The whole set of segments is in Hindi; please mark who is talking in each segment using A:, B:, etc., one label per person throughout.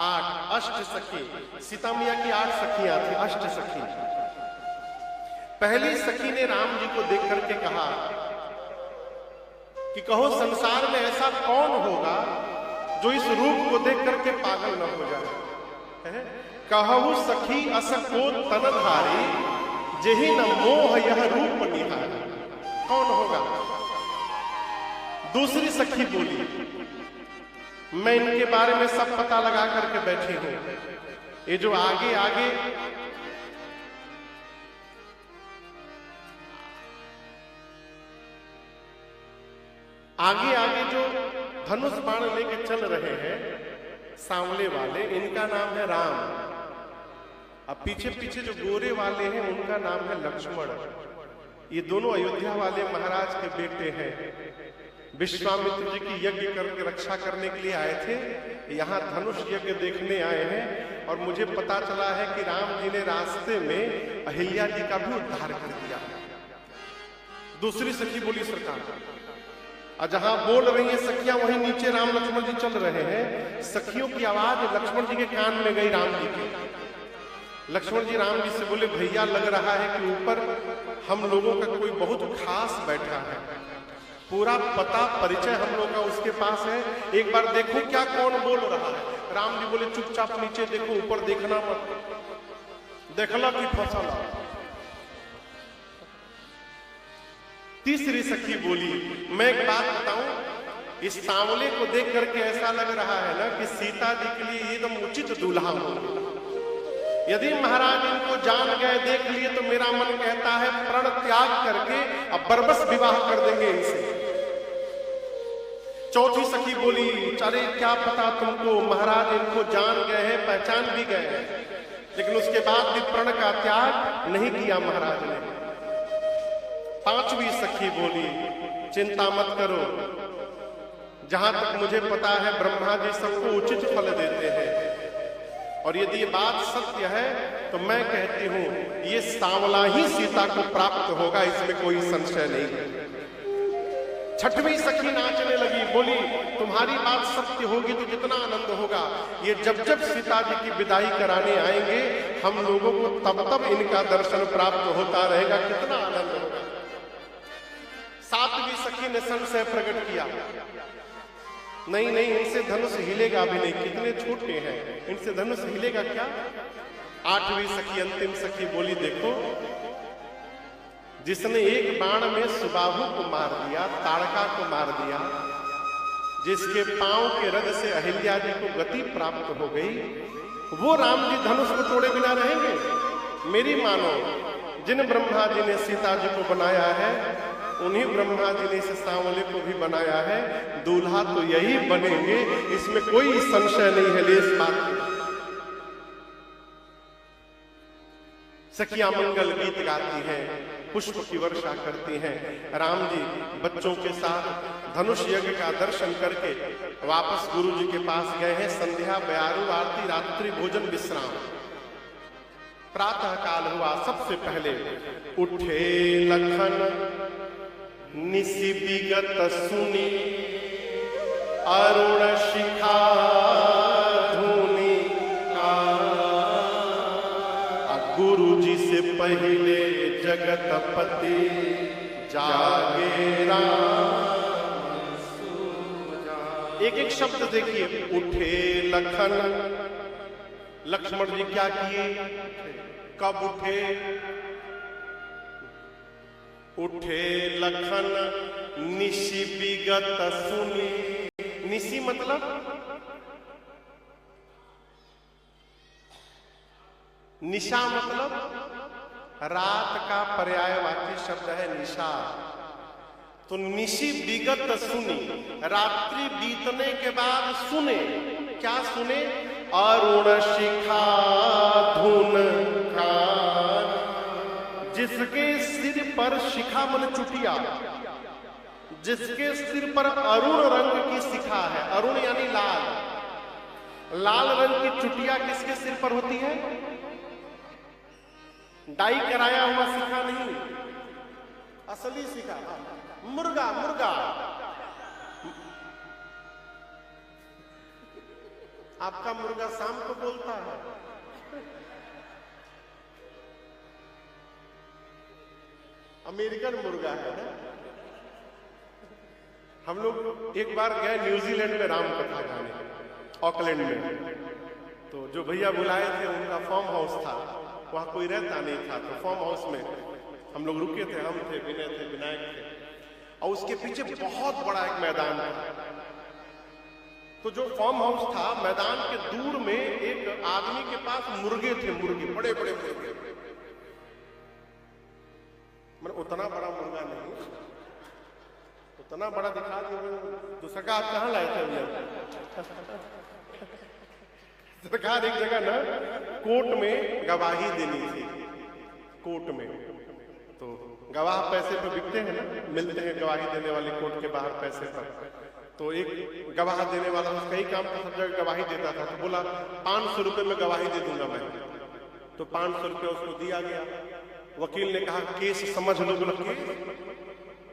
A: 8 अष्ट सखी। सीता मैया की 8 सखियां थी, अष्ट सखी। पहली सखी ने राम जी को देख करके कहा कि कहो संसार में ऐसा कौन होगा जो इस रूप को देख करके पागल न हो जाए। कहू सखी असको तनधारी, जेहि न मोह यह रूप निहारी। कौन होगा? दूसरी सखी बोली, मैं इनके बारे में सब पता लगा करके बैठी हूं। ये जो आगे आगे आगे आगे जो धनुष बाण लेके चल रहे हैं सांवले वाले, इनका नाम है राम। अब पीछे पीछे जो गोरे वाले हैं उनका नाम है लक्ष्मण। ये दोनों अयोध्या वाले महाराज के बेटे हैं। विश्वामित्र जी की यज्ञ करके रक्षा करने के लिए आए थे, यहाँ धनुष यज्ञ देखने आए हैं। और मुझे पता चला है कि राम जी ने रास्ते में अहिल्या जी का भी उद्धार कर दिया। दूसरी सखी बोली, सरकार, और जहां बोल रही है सखियां वहीं नीचे राम लक्ष्मण जी चल रहे हैं। सखियों की आवाज लक्ष्मण जी के कान में गई, राम जी के। लक्ष्मण जी राम जी से बोले, भैया लग रहा है कि ऊपर हम लोगों का कोई बहुत खास बैठा है, पूरा पता परिचय हम लोग का उसके पास है, एक बार देखो क्या कौन बोल रहा है। राम जी बोले, चुपचाप नीचे देखो, ऊपर देखना मत, देखला कि फसल। तीसरी सखी बोली, मैं एक बात बताऊं, इस सांवले को देख करके ऐसा लग रहा है ना कि सीता जी के लिए एकदम उचित दूल्हा हो। यदि महाराज इनको जान गए, देख लिए, तो मेरा मन कहता है प्रण त्याग करके अब बरबस विवाह कर देंगे इनसे। चौथी सखी बोली, अरे क्या पता तुमको, महाराज इनको जान गए हैं, पहचान भी गए हैं, लेकिन उसके बाद भी प्रण का त्याग नहीं किया महाराज ने। पांचवी सखी बोली, चिंता मत करो, जहां तक मुझे पता है ब्रह्मा जी सबको उचित फल देते हैं, और यदि ये बात सत्य है तो मैं कहती हूं ये सांवला ही सीता को प्राप्त होगा, इसमें कोई संशय नहीं है। छठवीं सखी नाचने लगी, बोली, तुम्हारी बात सत्य होगी तो कितना आनंद होगा। ये जब जब सीता जी की विदाई कराने आएंगे हम लोगों को तब तब इनका दर्शन प्राप्त होता रहेगा, कितना आनंद होगा। सातवीं सखी ने संशय प्रकट किया, नहीं नहीं, इनसे धनुष हिलेगा भी नहीं, कितने छोटे हैं, इनसे धनुष हिलेगा क्या। आठवीं सखी, अंतिम सखी बोली, देखो, जिसने एक बाण में सुबाहु को मार दिया, ताड़का को मार दिया, जिसके पांव के रद से अहिल्या जी को गति प्राप्त हो गई, वो राम जी धनुष को तोड़े बिना रहेंगे। मेरी मानो, जिन ब्रह्मा जी ने सीता जी को बनाया है उन्हीं ब्रह्मा जी ने इस सांवले को भी बनाया है, दूल्हा तो यही बनेंगे, इसमें कोई संशय नहीं है लेस बात। सखियां मंगल गीत गाती हैं, पुष्प की वर्षा करती हैं। राम जी बच्चों के साथ धनुष यज्ञ का दर्शन करके वापस गुरु जी के पास गए हैं। संध्या, बयारू आरती, रात्रि भोजन, विश्राम। प्रातः काल हुआ, सबसे पहले उठे लखन निशि विगत सुनी, अरुण शिखा धुनी का। गुरु जी से पहले जगतपति जागे राम। एक एक शब्द देखिए, उठे लखन। लक्ष्मण जी क्या किए, कब उठे? उठे लखन निशि विगत सुनी। निशि मतलब निशा, मतलब रात का पर्यायवाची शब्द है निशा। तो निशि विगत सुनी, रात्रि बीतने के बाद सुने। क्या सुने? अरुण शिखा धुन का। जिसके सिर पर शिखा मन चुटिया, जिसके सिर पर अरुण रंग की शिखा है, अरुण यानी लाल, लाल रंग की चुटिया किसके सिर पर होती है? डाई कराया हुआ शिखा नहीं, असली शिखा, मुर्गा मुर्गा। आपका मुर्गा शाम को बोलता है। अमेरिकन मुर्गा है ना। हम लोग एक बार गए न्यूजीलैंड में राम कथा गाने, ऑकलैंड में। तो जो भैया बुलाए थे उनका फार्म हाउस था, वहां कोई रहता नहीं था। तो फार्म हाउस में हम लोग रुके थे, हम थे, विनय थे, विनायक थे, और उसके पीछे बहुत बड़ा एक मैदान था। तो जो फार्म हाउस था, मैदान के दूर में एक आदमी के पास मुर्गे थे, मुर्गे, बड़े बड़े मुर्गे। मतलब उतना बड़ा मुर्गा नहीं, उतना बड़ा दिखा दिया। तो सरकार कहाँ लाए थे भैया? सरकार एक जगह ना कोर्ट में गवाही देनी थी, कोर्ट में। तो गवाह पैसे पर बिकते हैं ना, मिलते हैं गवाही देने वाले कोर्ट के बाहर पैसे पर। तो एक गवाह देने वाला उसका ही काम था, सब जगह गवाही देता था। तो बोला 500 रुपए में गवाही दे दूंगा मैं। तो 500 रुपये उसको दिया गया। वकील ने कहा केस समझ लो। बोला केस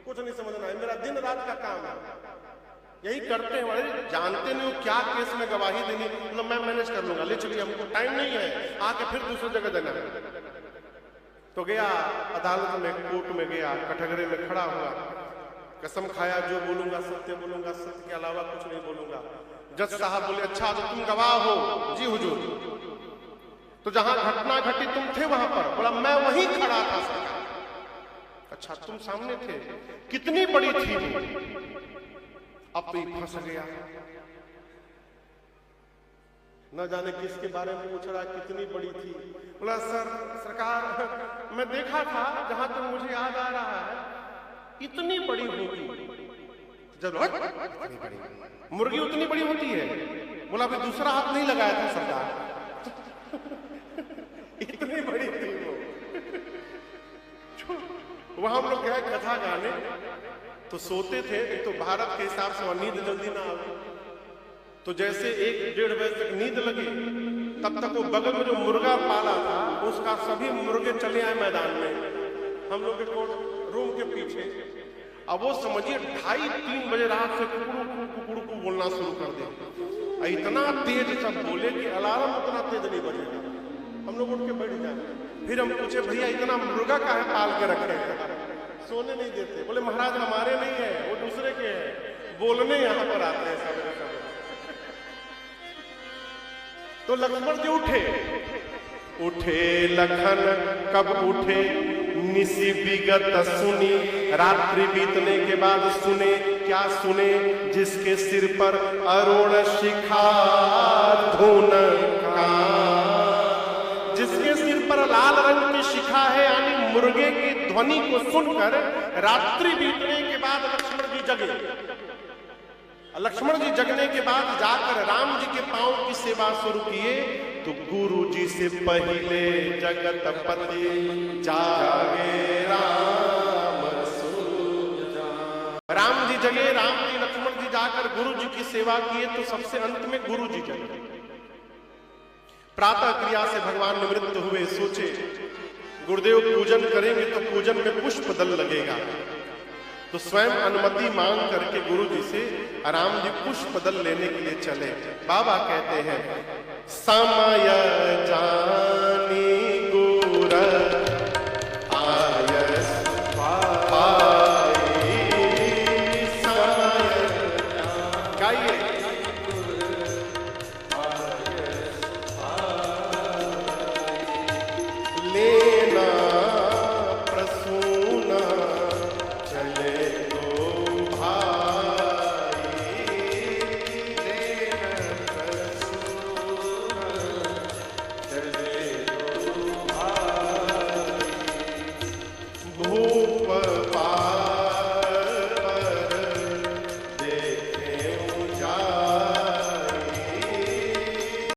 A: कुछ नहीं समझना है, मेरा दिन रात का काम है, यही करते हैं वाले, जानते नहीं हो क्या केस में गवाही देनी। मतलब मैं मैनेज कर लूंगा, ले चलिए, हमको टाइम नहीं है, आके फिर दूसरी जगह देना है। तो गया अदालत में, कोर्ट में गया, कटघरे में खड़ा हुआ, कसम खाया जो बोलूंगा सत्य बोलूंगा, सत्य के अलावा कुछ नहीं बोलूंगा। जज साहब बोले अच्छा तो तुम गवाह हो? जी हुजूर। तो जहां घटना घटी तुम थे वहां पर? बोला मैं वहीं खड़ा था सरकार। अच्छा तुम सामने थे, कितनी बड़ी थी वो? अब तो फंस गया, न जाने किसके बारे में पूछ रहा, कितनी बड़ी थी। बोला सर सरकार मैं देखा था, जहां तक मुझे याद आ रहा है इतनी बड़ी होगी। जब मुर्गी उतनी बड़ी होती है? बोला अभी दूसरा हाथ नहीं लगाया था सरकार। इतनी बड़ी थी वो। वहां हम लोग गए कथा गाने, तो सोते थे। एक तो भारत के हिसाब से वहां नींद जल्दी ना आती, तो जैसे 1-1.5 बजे तक नींद लगी, तब तक वो बगल में जो मुर्गा पाला था उसका सभी मुर्गे चले आए मैदान में, हम लोग के कोर्ट रूम के पीछे। अब वो समझिए 2:30-3 बजे रात से कुकड़ू बोलना शुरू कर दे। इतना तेज सब बोले कि अलार्म उतना तेज नहीं बजेगा। हम लोग उठ के बैठ जाए। फिर हम पूछे भैया इतना मुर्गा काहे पाल के रखे हैं? सोने नहीं देते। बोले महाराज हमारे नहीं है, वो दूसरे के हैं, बोलने यहाँ पर आते हैं सवेरे सवेरे। तो लक्ष्मण जी उठे लखन कब उठे, निसी विगत सुनी, रात्रि बीतने के बाद सुने। क्या सुने? जिसके सिर पर अरुण शिखा धुन का, जिसके सिर पर लाल रंग की शिखा है, यानी मुर्गे की ध्वनि को सुनकर रात्रि बीतने के बाद लक्ष्मण जी जगे। लक्ष्मण जी जगने के बाद जाकर राम जी के पांव की सेवा शुरू किए। तो गुरु जी से पहले जगतपति जागे राम राम जी जगे। राम जी लक्ष्मण जी जाकर गुरु जी की सेवा किए। तो सबसे अंत में गुरु जी जगे। प्रातः क्रिया से भगवान निवृत्त हुए, सोचे गुरुदेव पूजन करेंगे तो पूजन में पुष्प दल लगेगा। तो स्वयं अनुमति मांग करके गुरु जी से राम जी पुष्प दल लेने के लिए चले। बाबा कहते हैं समय जान